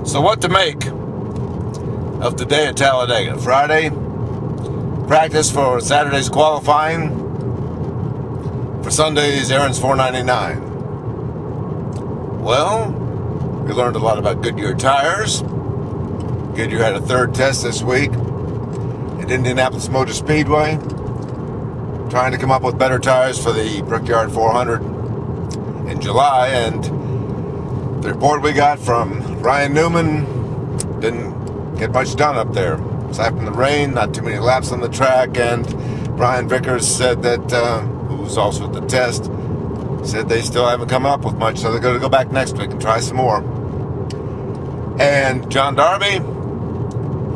So what to make of the day at Talladega? Friday, practice for Saturday's qualifying. For Sunday's errands $4.99. Well, we learned a lot about Goodyear tires. Goodyear had a third test this week at Indianapolis Motor Speedway, trying to come up with better tires for the Brickyard 400 in July, and the report we got from Ryan Newman didn't get much done up there. Aside from the rain, not too many laps on the track, and Brian Vickers said that, who was also at the test, said they still haven't come up with much, so they're going to go back next week and try some more. And John Darby,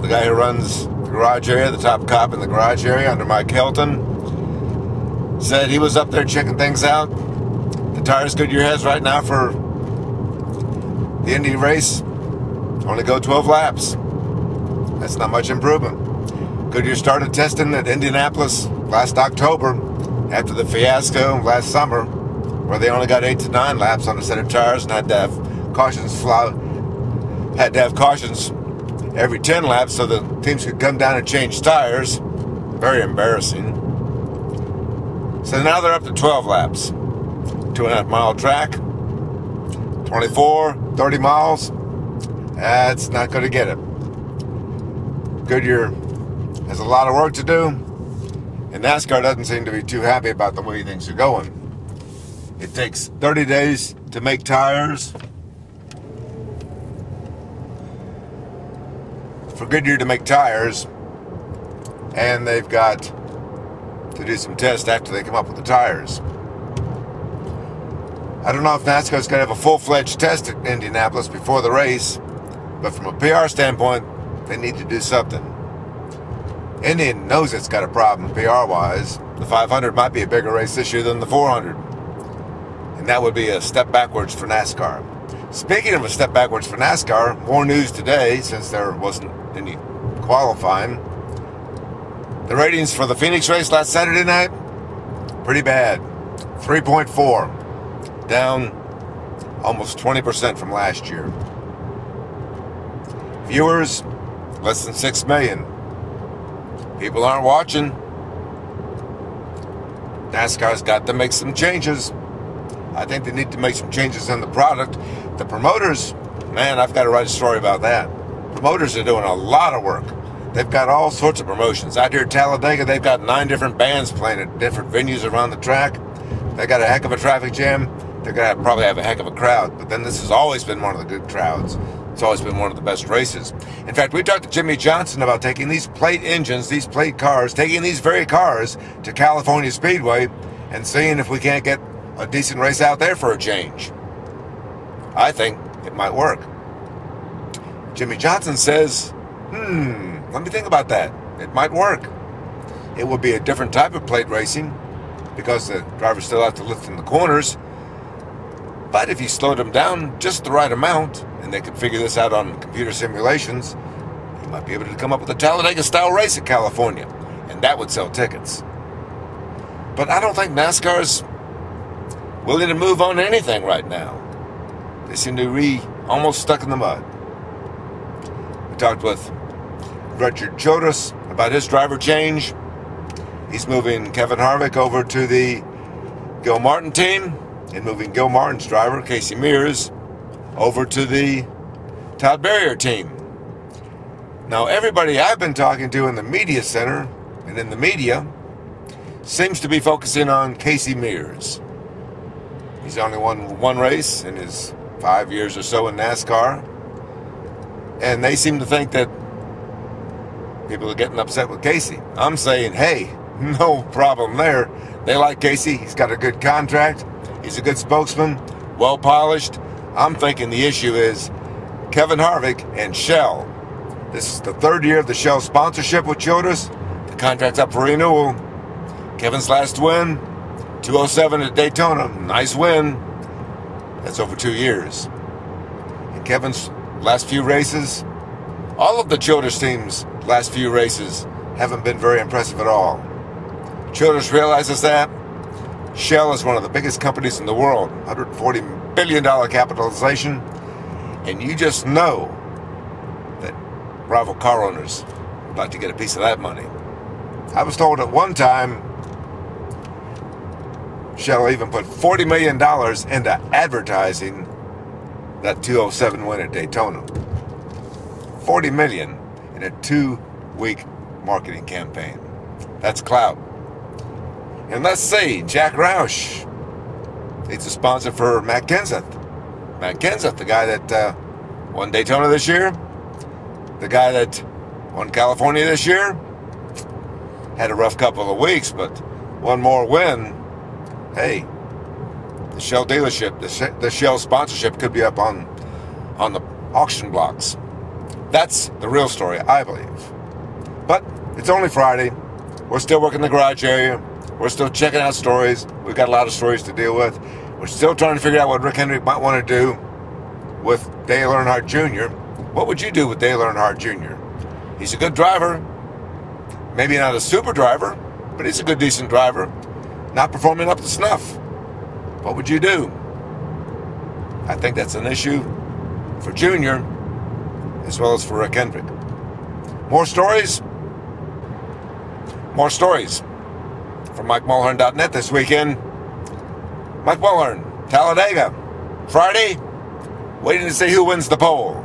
the guy who runs the garage area, the top cop in the garage area under Mike Helton, said he was up there checking things out. The tires Goodyear has right now for the Indy race only go 12 laps. That's not much improvement. Goodyear started testing at Indianapolis last October after the fiasco last summer, where they only got 8 to 9 laps on a set of tires and had to have cautions every 10 laps so the teams could come down and change tires. Very embarrassing. So now they're up to 12 laps. 2.5 mile track, 24, 30 miles. That's not going to get it. Goodyear has a lot of work to do, and NASCAR doesn't seem to be too happy about the way things are going. It takes 30 days to make tires. For Goodyear to make tires, and they've got to do some tests after they come up with the tires. I don't know if NASCAR's going to have a full-fledged test at Indianapolis before the race, but from a PR standpoint, they need to do something. Indy knows it's got a problem PR-wise. The 500 might be a bigger race this year than the 400, and that would be a step backwards for NASCAR. Speaking of a step backwards for NASCAR, more news today, since there wasn't any qualifying. The ratings for the Phoenix race last Saturday night, pretty bad. 3.4, down almost 20% from last year. Viewers, less than 6 million. People aren't watching. NASCAR's got to make some changes. I think they need to make some changes in the product. The promoters, man, I've got to write a story about that. Promoters are doing a lot of work. They've got all sorts of promotions. Out here at Talladega, they've got 9 different bands playing at different venues around the track. They got a heck of a traffic jam. They're going to probably have a heck of a crowd. But then this has always been one of the good crowds. It's always been one of the best races. In fact, we talked to Jimmy Johnson about taking these plate engines, these plate cars, taking these very cars to California Speedway and seeing if we can't get a decent race out there for a change. I think it might work. Jimmy Johnson says, let me think about that. It might work. It will be a different type of plate racing because the drivers still have to lift in the corners. But if you slowed them down just the right amount, and they could figure this out on computer simulations, you might be able to come up with a Talladega-style race in California, and that would sell tickets. But I don't think NASCAR's willing to move on anything right now. They seem to be almost stuck in the mud. We talked with Richard Chodas about his driver change. He's moving Kevin Harvick over to the Gil Martin team, and moving Gil Martin's driver, Casey Mears, over to the Todd Berrier team. Now, everybody I've been talking to in the media center and in the media seems to be focusing on Casey Mears. He's only won one race in his 5 years or so in NASCAR, and they seem to think that people are getting upset with Casey. I'm saying, hey, no problem there. They like Casey. He's got a good contract. He's a good spokesman, well polished. I'm thinking the issue is Kevin Harvick and Shell. This is the 3rd year of the Shell sponsorship with Chodas. The contract's up for renewal. Kevin's last win, 207 at Daytona. Nice win. That's over 2 years. And Kevin's last few races, all of the Chodas teams' last few races haven't been very impressive at all. Chodas realizes that. Shell is one of the biggest companies in the world, $140 billion capitalization, and you just know rival car owners would like to get a piece of that money. I was told at one time Shell even put $40 million into advertising that 207 win at Daytona. $40 million in a 2-week marketing campaign. That's clout. And let's see, Jack Roush, he's a sponsor for Matt Kenseth. Matt Kenseth, the guy that won Daytona this year, the guy that won California this year, had a rough couple of weeks, but one more win. Hey, the Shell dealership, the Shell sponsorship could be up on the auction blocks. That's the real story, I believe. But it's only Friday. We're still working the garage area. We're still checking out stories. We've got a lot of stories to deal with. We're still trying to figure out what Rick Hendrick might want to do with Dale Earnhardt Jr. What would you do with Dale Earnhardt Jr.? He's a good driver. Maybe not a super driver, but he's a good, decent driver. Not performing up to snuff. What would you do? I think that's an issue for Junior as well as for Rick Hendrick. More stories? More stories from MikeMulhern.net this weekend. Mike Mulhern, Talladega, Friday, waiting to see who wins the poll.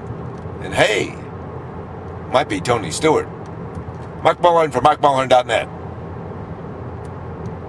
And hey, might be Tony Stewart. Mike Mulhern for MikeMulhern.net.